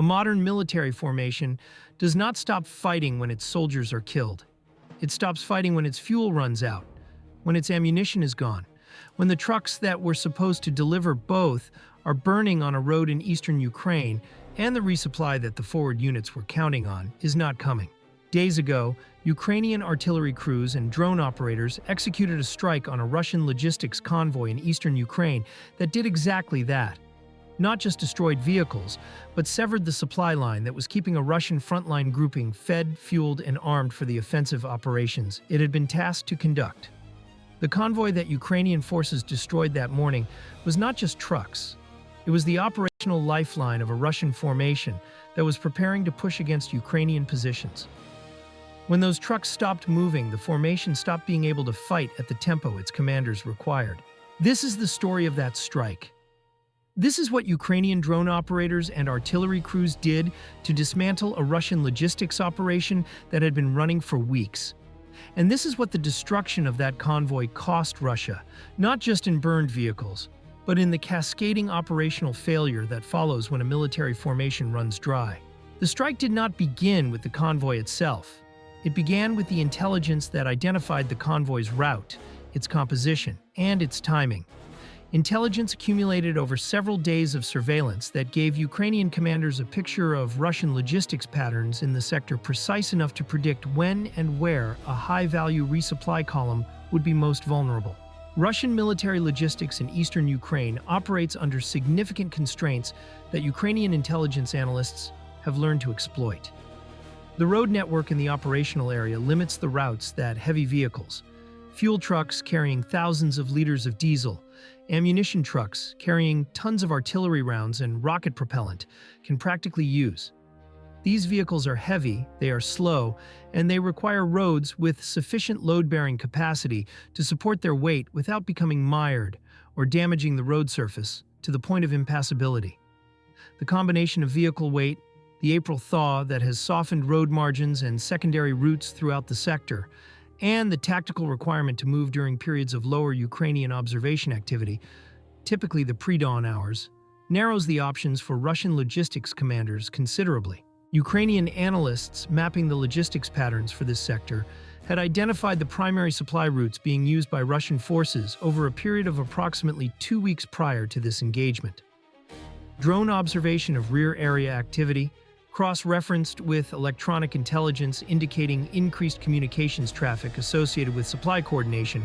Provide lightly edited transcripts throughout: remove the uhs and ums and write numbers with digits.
modern military formation does not stop fighting when its soldiers are killed. It stops fighting when its fuel runs out, when its ammunition is gone, when the trucks that were supposed to deliver both are burning on a road in eastern Ukraine, and the resupply that the forward units were counting on is not coming. Days ago, Ukrainian artillery crews and drone operators executed a strike on a Russian logistics convoy in eastern Ukraine that did exactly that. Not just destroyed vehicles, but severed the supply line that was keeping a Russian frontline grouping fed, fueled, and armed for the offensive operations it had been tasked to conduct. The convoy that Ukrainian forces destroyed that morning was not just trucks. It was the operational lifeline of a Russian formation that was preparing to push against Ukrainian positions. When those trucks stopped moving, the formation stopped being able to fight at the tempo its commanders required. This is the story of that strike. This is what Ukrainian drone operators and artillery crews did to dismantle a Russian logistics operation that had been running for weeks. And this is what the destruction of that convoy cost Russia, not just in burned vehicles, but in the cascading operational failure that follows when a military formation runs dry. The strike did not begin with the convoy itself. It began with the intelligence that identified the convoy's route, its composition, and its timing. Intelligence accumulated over several days of surveillance that gave Ukrainian commanders a picture of Russian logistics patterns in the sector precise enough to predict when and where a high-value resupply column would be most vulnerable. Russian military logistics in eastern Ukraine operates under significant constraints that Ukrainian intelligence analysts have learned to exploit. The road network in the operational area limits the routes that heavy vehicles, fuel trucks carrying thousands of liters of diesel, ammunition trucks carrying tons of artillery rounds and rocket propellant can practically use. These vehicles are heavy, they are slow, and they require roads with sufficient load-bearing capacity to support their weight without becoming mired or damaging the road surface to the point of impassability. The combination of vehicle weight, the April thaw that has softened road margins and secondary routes throughout the sector, and the tactical requirement to move during periods of lower Ukrainian observation activity, typically the pre-dawn hours, narrows the options for Russian logistics commanders considerably. Ukrainian analysts mapping the logistics patterns for this sector had identified the primary supply routes being used by Russian forces over a period of approximately 2 weeks prior to this engagement. Drone observation of rear area activity, cross-referenced with electronic intelligence indicating increased communications traffic associated with supply coordination,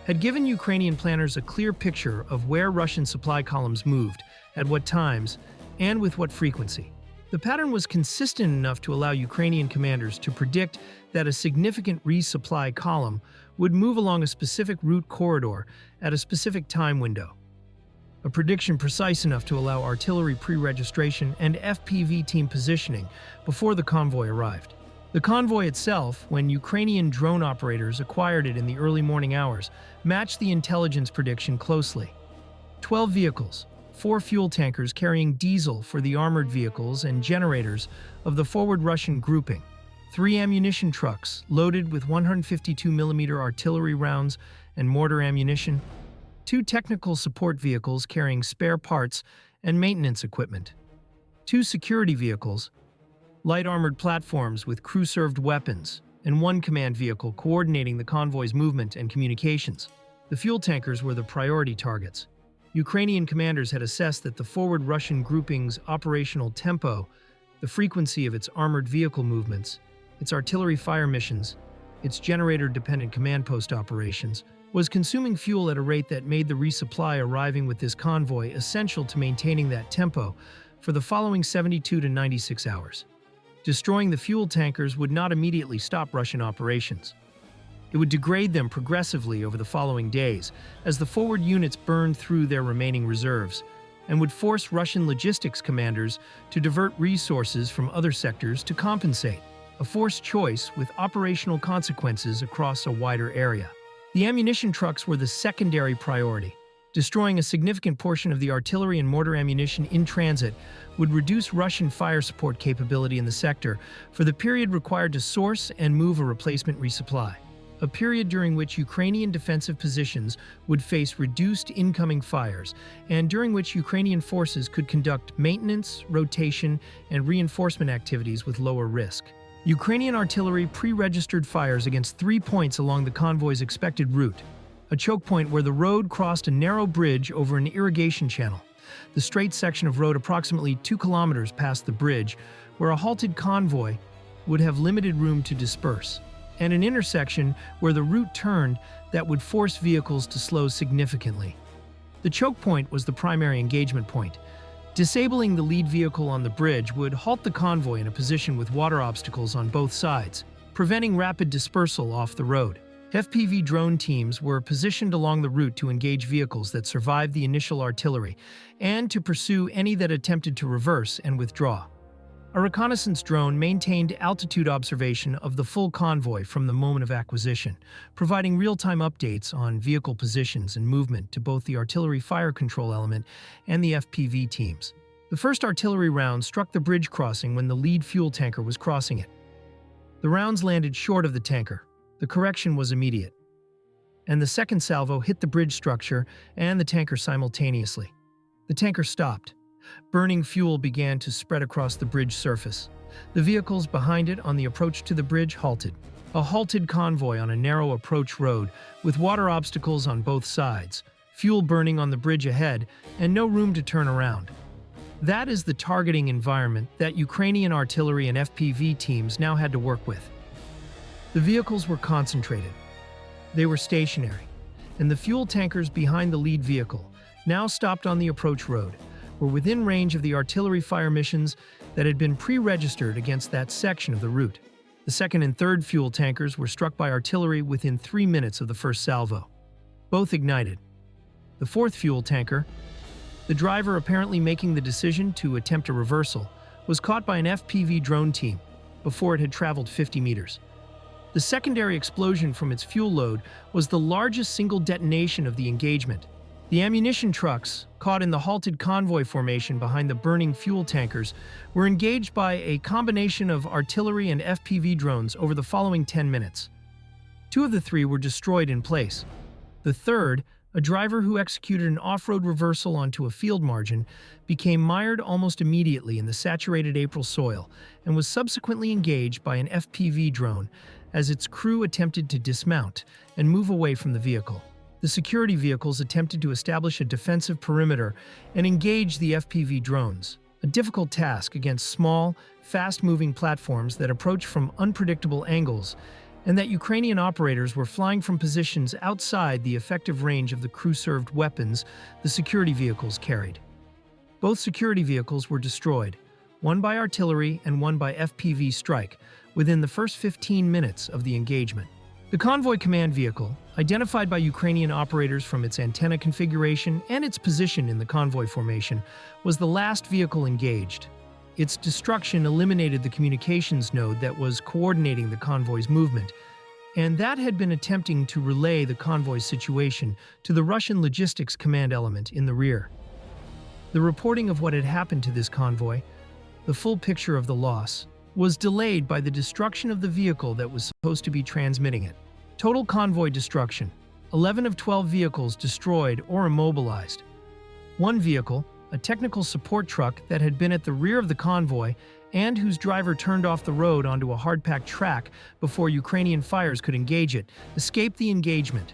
had given Ukrainian planners a clear picture of where Russian supply columns moved, at what times, and with what frequency. The pattern was consistent enough to allow Ukrainian commanders to predict that a significant resupply column would move along a specific route corridor at a specific time window. A prediction precise enough to allow artillery pre-registration and FPV team positioning before the convoy arrived. The convoy itself, when Ukrainian drone operators acquired it in the early morning hours, matched the intelligence prediction closely. 12 vehicles, 4 fuel tankers carrying diesel for the armored vehicles and generators of the forward Russian grouping, 3 ammunition trucks loaded with 152mm artillery rounds and mortar ammunition, 2 technical support vehicles carrying spare parts and maintenance equipment, 2 security vehicles, light armored platforms with crew-served weapons, and 1 command vehicle coordinating the convoy's movement and communications. The fuel tankers were the priority targets. Ukrainian commanders had assessed that the forward Russian grouping's operational tempo, the frequency of its armored vehicle movements, its artillery fire missions, its generator-dependent command post operations, was consuming fuel at a rate that made the resupply arriving with this convoy essential to maintaining that tempo for the following 72 to 96 hours. Destroying the fuel tankers would not immediately stop Russian operations. It would degrade them progressively over the following days as the forward units burned through their remaining reserves, and would force Russian logistics commanders to divert resources from other sectors to compensate, a forced choice with operational consequences across a wider area. The ammunition trucks were the secondary priority. Destroying a significant portion of the artillery and mortar ammunition in transit would reduce Russian fire support capability in the sector for the period required to source and move a replacement resupply. a period during which Ukrainian defensive positions would face reduced incoming fires, and during which Ukrainian forces could conduct maintenance, rotation, and reinforcement activities with lower risk. Ukrainian artillery pre-registered fires against 3 points along the convoy's expected route: a choke point where the road crossed a narrow bridge over an irrigation channel, the straight section of road approximately 2 kilometers past the bridge, where a halted convoy would have limited room to disperse, and an intersection where the route turned that would force vehicles to slow significantly. The choke point was the primary engagement point. Disabling the lead vehicle on the bridge would halt the convoy in a position with water obstacles on both sides, preventing rapid dispersal off the road. FPV drone teams were positioned along the route to engage vehicles that survived the initial artillery and to pursue any that attempted to reverse and withdraw. A reconnaissance drone maintained altitude observation of the full convoy from the moment of acquisition, providing real-time updates on vehicle positions and movement to both the artillery fire control element and the FPV teams. The first artillery round struck the bridge crossing when the lead fuel tanker was crossing it. The rounds landed short of the tanker. The correction was immediate, and the second salvo hit the bridge structure and the tanker simultaneously. The tanker stopped. Burning fuel began to spread across the bridge surface. The vehicles behind it on the approach to the bridge halted. A halted convoy on a narrow approach road with water obstacles on both sides, fuel burning on the bridge ahead, and no room to turn around. That is the targeting environment that Ukrainian artillery and FPV teams now had to work with. The vehicles were concentrated. They were stationary, and the fuel tankers behind the lead vehicle, now stopped on the approach road, were within range of the artillery fire missions that had been pre-registered against that section of the route. The second and third fuel tankers were struck by artillery within 3 minutes of the first salvo. Both ignited. The fourth fuel tanker, the driver apparently making the decision to attempt a reversal, was caught by an FPV drone team before it had traveled 50 meters. The secondary explosion from its fuel load was the largest single detonation of the engagement. The ammunition trucks, caught in the halted convoy formation behind the burning fuel tankers, were engaged by a combination of artillery and FPV drones over the following 10 minutes. 2 of the 3 were destroyed in place. The third, a driver who executed an off-road reversal onto a field margin, became mired almost immediately in the saturated April soil and was subsequently engaged by an FPV drone as its crew attempted to dismount and move away from the vehicle. The security vehicles attempted to establish a defensive perimeter and engage the FPV drones, a difficult task against small, fast-moving platforms that approach from unpredictable angles, and that Ukrainian operators were flying from positions outside the effective range of the crew-served weapons the security vehicles carried. Both security vehicles were destroyed, one by artillery and one by FPV strike, within the first 15 minutes of the engagement. The convoy command vehicle, identified by Ukrainian operators from its antenna configuration and its position in the convoy formation, was the last vehicle engaged. Its destruction eliminated the communications node that was coordinating the convoy's movement, and that had been attempting to relay the convoy's situation to the Russian logistics command element in the rear. The reporting of what had happened to this convoy, the full picture of the loss, was delayed by the destruction of the vehicle that was supposed to be transmitting it. Total convoy destruction: 11 of 12 vehicles destroyed or immobilized. One vehicle, a technical support truck that had been at the rear of the convoy and whose driver turned off the road onto a hard-packed track before Ukrainian fires could engage it, escaped the engagement.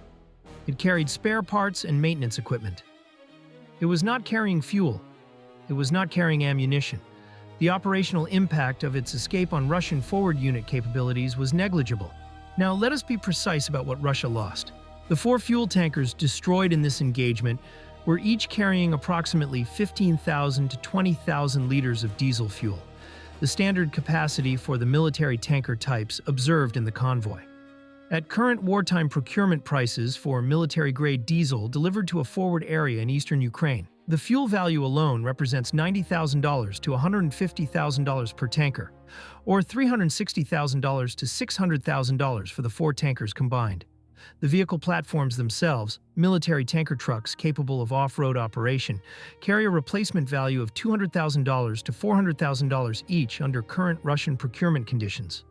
It carried spare parts and maintenance equipment. It was not carrying fuel. It was not carrying ammunition. The operational impact of its escape on Russian forward unit capabilities was negligible. Now, let us be precise about what Russia lost. The 4 fuel tankers destroyed in this engagement were each carrying approximately 15,000 to 20,000 liters of diesel fuel, the standard capacity for the military tanker types observed in the convoy. At current wartime procurement prices for military-grade diesel delivered to a forward area in eastern Ukraine, the fuel value alone represents $90,000 to $150,000 per tanker, or $360,000 to $600,000 for the 4 tankers combined. The vehicle platforms themselves, military tanker trucks capable of off-road operation, carry a replacement value of $200,000 to $400,000 each under current Russian procurement conditions.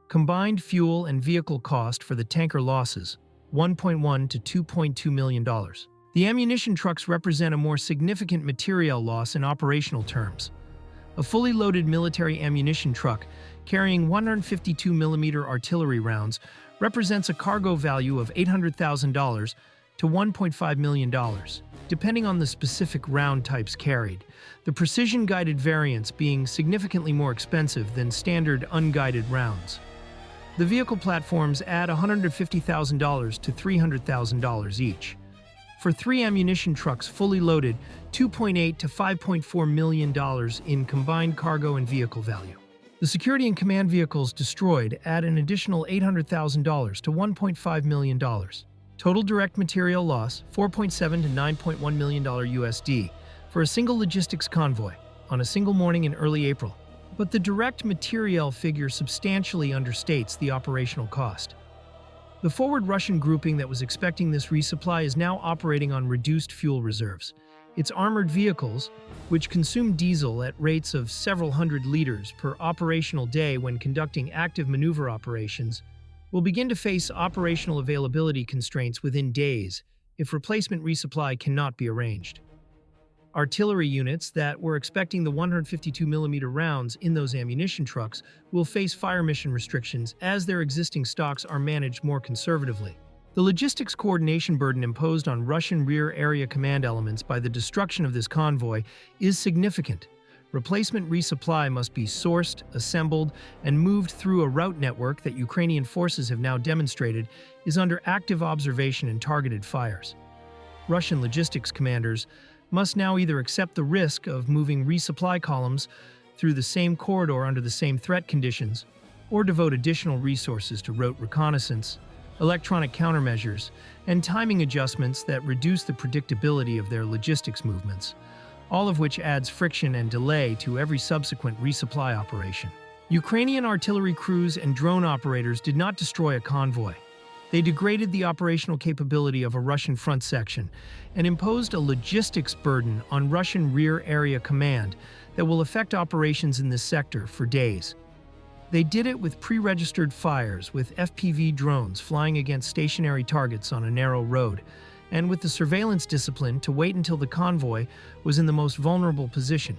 Combined fuel and vehicle cost for the tanker losses, $1.1 to $2.2 million. The ammunition trucks represent a more significant materiel loss in operational terms. A fully loaded military ammunition truck carrying 152mm artillery rounds represents a cargo value of $800,000 to $1.5 million, depending on the specific round types carried, the precision-guided variants being significantly more expensive than standard unguided rounds. The vehicle platforms add $150,000 to $300,000 each. For 3 ammunition trucks fully loaded, $2.8 to $5.4 million in combined cargo and vehicle value. The security and command vehicles destroyed add an additional $800,000 to $1.5 million. Total direct material loss, $4.7 to $9.1 million USD, for a single logistics convoy on a single morning in early April. But the direct materiel figure substantially understates the operational cost. The forward Russian grouping that was expecting this resupply is now operating on reduced fuel reserves. Its armored vehicles, which consume diesel at rates of several hundred liters per operational day when conducting active maneuver operations, will begin to face operational availability constraints within days if replacement resupply cannot be arranged. Artillery units that were expecting the 152mm rounds in those ammunition trucks will face fire mission restrictions as their existing stocks are managed more conservatively. The logistics coordination burden imposed on Russian rear area command elements by the destruction of this convoy is significant. Replacement resupply must be sourced, assembled, and moved through a route network that Ukrainian forces have now demonstrated is under active observation and targeted fires. Russian logistics commanders must now either accept the risk of moving resupply columns through the same corridor under the same threat conditions, or devote additional resources to route reconnaissance, electronic countermeasures, and timing adjustments that reduce the predictability of their logistics movements, all of which adds friction and delay to every subsequent resupply operation. Ukrainian artillery crews and drone operators did not destroy a convoy. They degraded the operational capability of a Russian front section and imposed a logistics burden on Russian rear area command that will affect operations in this sector for days. They did it with pre-registered fires, with FPV drones flying against stationary targets on a narrow road, and with the surveillance discipline to wait until the convoy was in the most vulnerable position,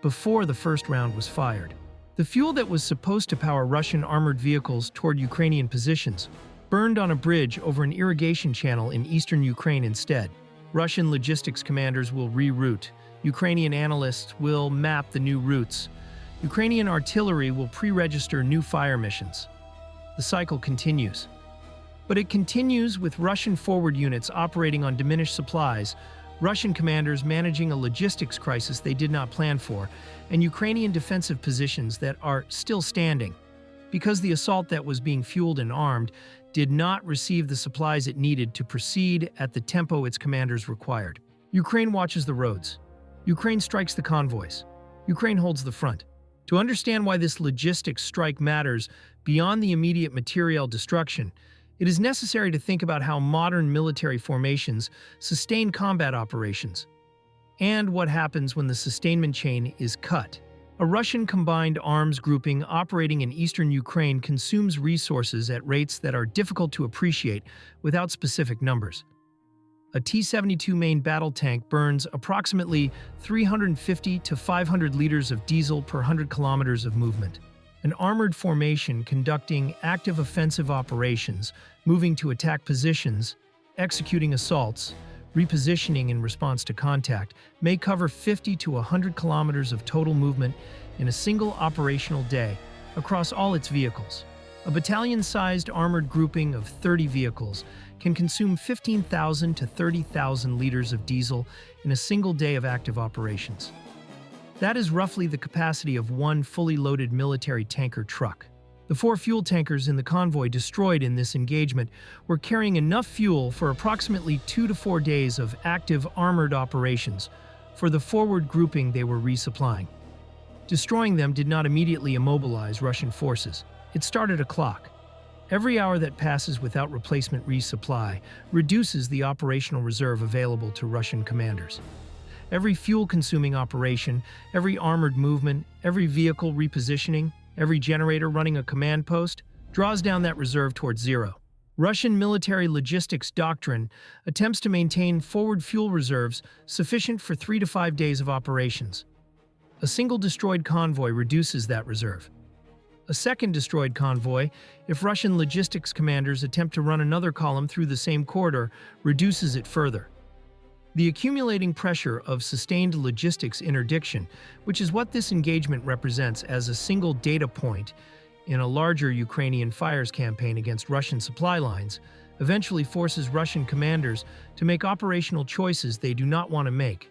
before the first round was fired. The fuel that was supposed to power Russian armored vehicles toward Ukrainian positions burned on a bridge over an irrigation channel in eastern Ukraine instead. Russian logistics commanders will reroute. Ukrainian analysts will map the new routes. Ukrainian artillery will pre-register new fire missions. The cycle continues. But it continues with Russian forward units operating on diminished supplies, Russian commanders managing a logistics crisis they did not plan for, and Ukrainian defensive positions that are still standing, because the assault that was being fueled and armed did not receive the supplies it needed to proceed at the tempo its commanders required. Ukraine watches the roads. Ukraine strikes the convoys. Ukraine holds the front. To understand why this logistics strike matters beyond the immediate materiel destruction, it is necessary to think about how modern military formations sustain combat operations, and what happens when the sustainment chain is cut. A Russian combined arms grouping operating in eastern Ukraine consumes resources at rates that are difficult to appreciate without specific numbers. A T-72 main battle tank burns approximately 350 to 500 liters of diesel per 100 kilometers of movement. An armored formation conducting active offensive operations, moving to attack positions, executing assaults, repositioning in response to contact, may cover 50 to 100 kilometers of total movement in a single operational day across all its vehicles. A battalion-sized armored grouping of 30 vehicles can consume 15,000 to 30,000 liters of diesel in a single day of active operations. That is roughly the capacity of one fully loaded military tanker truck. The 4 fuel tankers in the convoy destroyed in this engagement were carrying enough fuel for approximately 2 to 4 days of active armored operations for the forward grouping they were resupplying. Destroying them did not immediately immobilize Russian forces. It started a clock. Every hour that passes without replacement resupply reduces the operational reserve available to Russian commanders. Every fuel-consuming operation, every armored movement, every vehicle repositioning, every generator running a command post draws down that reserve towards zero. Russian military logistics doctrine attempts to maintain forward fuel reserves sufficient for 3 to 5 days of operations. A single destroyed convoy reduces that reserve. A second destroyed convoy, if Russian logistics commanders attempt to run another column through the same corridor, reduces it further. The accumulating pressure of sustained logistics interdiction, which is what this engagement represents as a single data point in a larger Ukrainian fires campaign against Russian supply lines, eventually forces Russian commanders to make operational choices they do not want to make.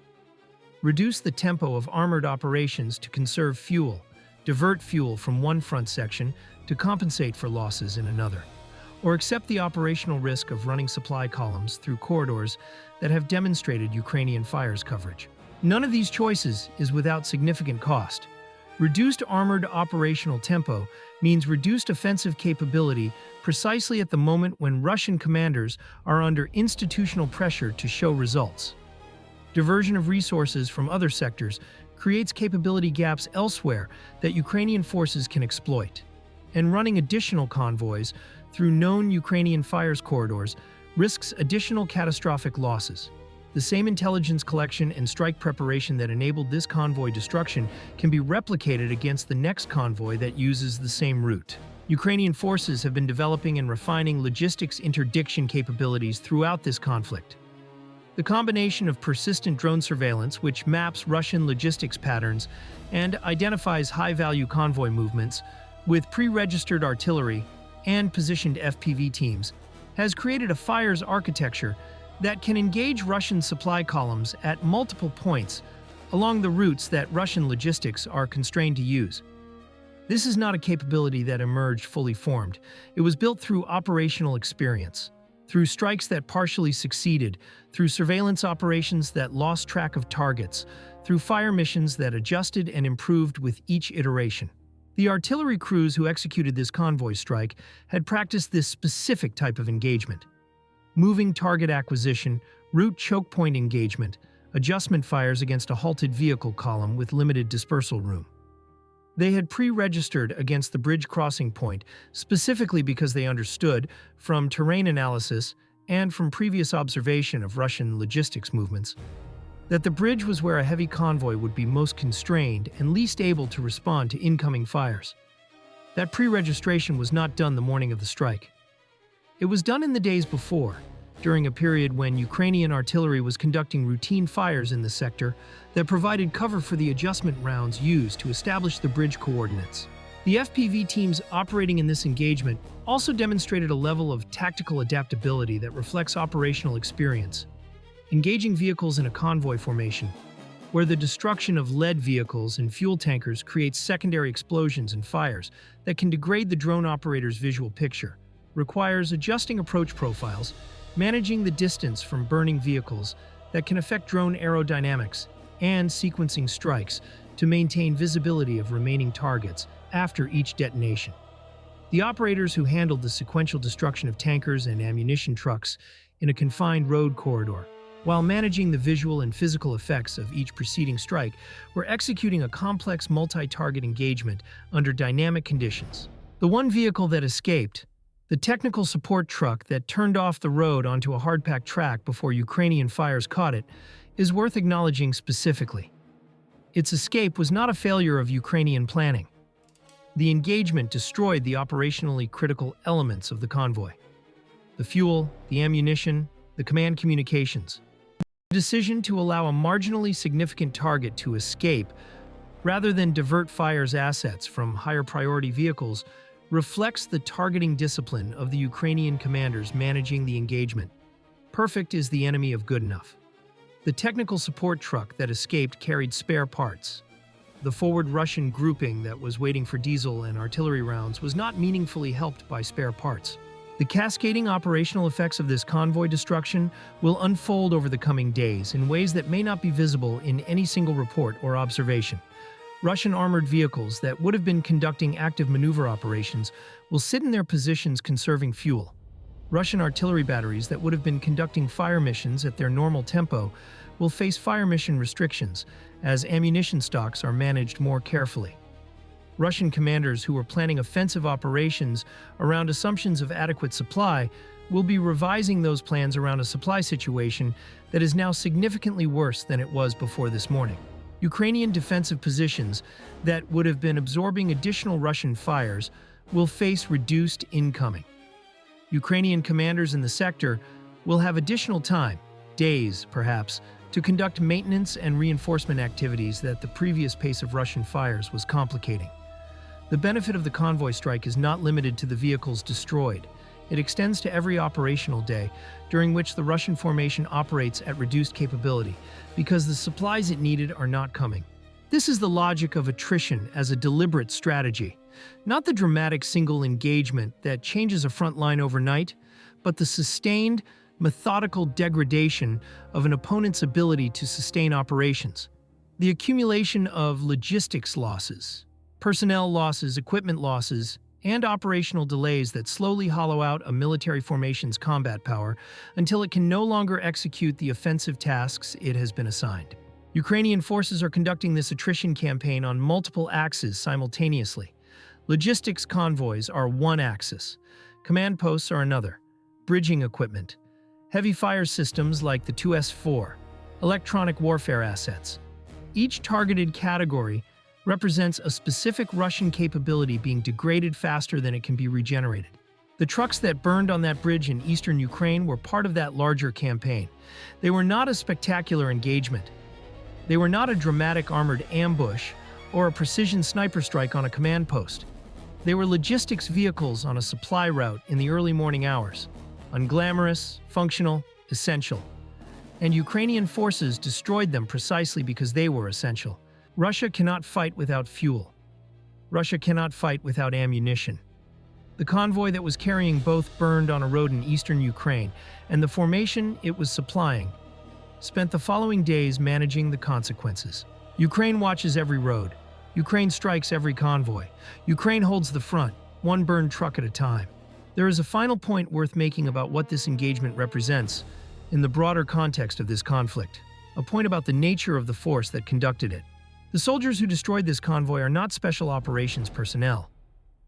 Reduce the tempo of armored operations to conserve fuel, divert fuel from one front section to compensate for losses in another, or accept the operational risk of running supply columns through corridors that have demonstrated Ukrainian fires coverage. None of these choices is without significant cost. Reduced armored operational tempo means reduced offensive capability precisely at the moment when Russian commanders are under institutional pressure to show results. Diversion of resources from other sectors creates capability gaps elsewhere that Ukrainian forces can exploit. And running additional convoys through known Ukrainian fires corridors risks additional catastrophic losses. The same intelligence collection and strike preparation that enabled this convoy destruction can be replicated against the next convoy that uses the same route. Ukrainian forces have been developing and refining logistics interdiction capabilities throughout this conflict. The combination of persistent drone surveillance, which maps Russian logistics patterns and identifies high-value convoy movements, with pre-registered artillery and positioned FPV teams, has created a fires architecture that can engage Russian supply columns at multiple points along the routes that Russian logistics are constrained to use. This is not a capability that emerged fully formed. It was built through operational experience, through strikes that partially succeeded, through surveillance operations that lost track of targets, through fire missions that adjusted and improved with each iteration. The artillery crews who executed this convoy strike had practiced this specific type of engagement: moving target acquisition, route choke point engagement, adjustment fires against a halted vehicle column with limited dispersal room. They had pre-registered against the bridge crossing point, specifically because they understood, from terrain analysis and from previous observation of Russian logistics movements, that the bridge was where a heavy convoy would be most constrained and least able to respond to incoming fires. That pre-registration was not done the morning of the strike. It was done in the days before, during a period when Ukrainian artillery was conducting routine fires in the sector that provided cover for the adjustment rounds used to establish the bridge coordinates. The FPV teams operating in this engagement also demonstrated a level of tactical adaptability that reflects operational experience, engaging vehicles in a convoy formation, where the destruction of lead vehicles and fuel tankers creates secondary explosions and fires that can degrade the drone operator's visual picture, requires adjusting approach profiles, managing the distance from burning vehicles that can affect drone aerodynamics, and sequencing strikes to maintain visibility of remaining targets after each detonation. The operators who handled the sequential destruction of tankers and ammunition trucks in a confined road corridor, while managing the visual and physical effects of each preceding strike, were executing a complex multi-target engagement under dynamic conditions. The one vehicle that escaped, the technical support truck that turned off the road onto a hard-packed track before Ukrainian fires caught it, is worth acknowledging specifically. Its escape was not a failure of Ukrainian planning. The engagement destroyed the operationally critical elements of the convoy: the fuel, the ammunition, the command communications. The decision to allow a marginally significant target to escape rather than divert fire's assets from higher priority vehicles reflects the targeting discipline of the Ukrainian commanders managing the engagement. Perfect is the enemy of good enough. The technical support truck that escaped carried spare parts. The forward Russian grouping that was waiting for diesel and artillery rounds was not meaningfully helped by spare parts. The cascading operational effects of this convoy destruction will unfold over the coming days in ways that may not be visible in any single report or observation. Russian armored vehicles that would have been conducting active maneuver operations will sit in their positions conserving fuel. Russian artillery batteries that would have been conducting fire missions at their normal tempo will face fire mission restrictions as ammunition stocks are managed more carefully. Russian commanders who were planning offensive operations around assumptions of adequate supply will be revising those plans around a supply situation that is now significantly worse than it was before this morning. Ukrainian defensive positions that would have been absorbing additional Russian fires will face reduced incoming. Ukrainian commanders in the sector will have additional time, days perhaps, to conduct maintenance and reinforcement activities that the previous pace of Russian fires was complicating. The benefit of the convoy strike is not limited to the vehicles destroyed. It extends to every operational day during which the Russian formation operates at reduced capability because the supplies it needed are not coming. This is the logic of attrition as a deliberate strategy, not the dramatic single engagement that changes a front line overnight, but the sustained, methodical degradation of an opponent's ability to sustain operations. The accumulation of logistics losses, personnel losses, equipment losses, and operational delays that slowly hollow out a military formation's combat power until it can no longer execute the offensive tasks it has been assigned. Ukrainian forces are conducting this attrition campaign on multiple axes simultaneously. Logistics convoys are one axis. Command posts are another. Bridging equipment. Heavy fire systems like the 2S4. Electronic warfare assets. Each targeted category represents a specific Russian capability being degraded faster than it can be regenerated. The trucks that burned on that bridge in eastern Ukraine were part of that larger campaign. They were not a spectacular engagement. They were not a dramatic armored ambush or a precision sniper strike on a command post. They were logistics vehicles on a supply route in the early morning hours. Unglamorous, functional, essential. And Ukrainian forces destroyed them precisely because they were essential. Russia cannot fight without fuel. Russia cannot fight without ammunition. The convoy that was carrying both burned on a road in eastern Ukraine, and the formation it was supplying spent the following days managing the consequences. Ukraine watches every road. Ukraine strikes every convoy. Ukraine holds the front, one burned truck at a time. There is a final point worth making about what this engagement represents in the broader context of this conflict, a point about the nature of the force that conducted it. The soldiers who destroyed this convoy are not special operations personnel.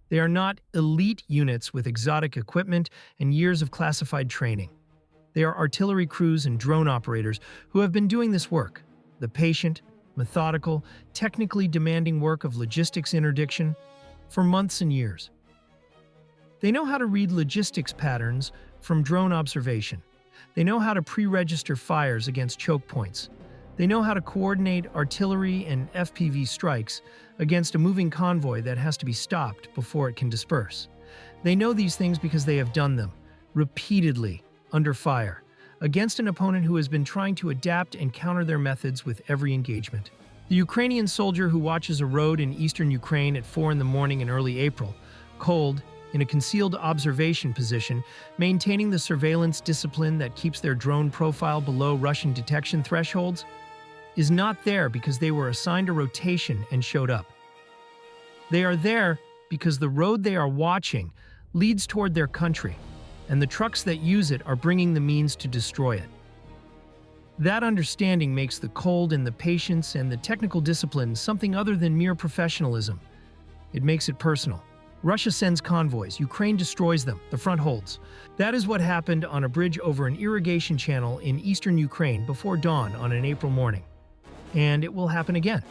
They are not elite units with exotic equipment and years of classified training. They are artillery crews and drone operators who have been doing this work, the patient, methodical, technically demanding work of logistics interdiction, for months and years. They know how to read logistics patterns from drone observation. They know how to pre-register fires against choke points. They know how to coordinate artillery and FPV strikes against a moving convoy that has to be stopped before it can disperse. They know these things because they have done them, repeatedly, under fire, against an opponent who has been trying to adapt and counter their methods with every engagement. The Ukrainian soldier who watches a road in eastern Ukraine at 4 in the morning in early April, cold, in a concealed observation position, maintaining the surveillance discipline that keeps their drone profile below Russian detection thresholds, is not there because they were assigned a rotation and showed up. They are there because the road they are watching leads toward their country, and the trucks that use it are bringing the means to destroy it. That understanding makes the cold and the patience and the technical discipline something other than mere professionalism. It makes it personal. Russia sends convoys, Ukraine destroys them, the front holds. That is what happened on a bridge over an irrigation channel in eastern Ukraine before dawn on an April morning. And it will happen again.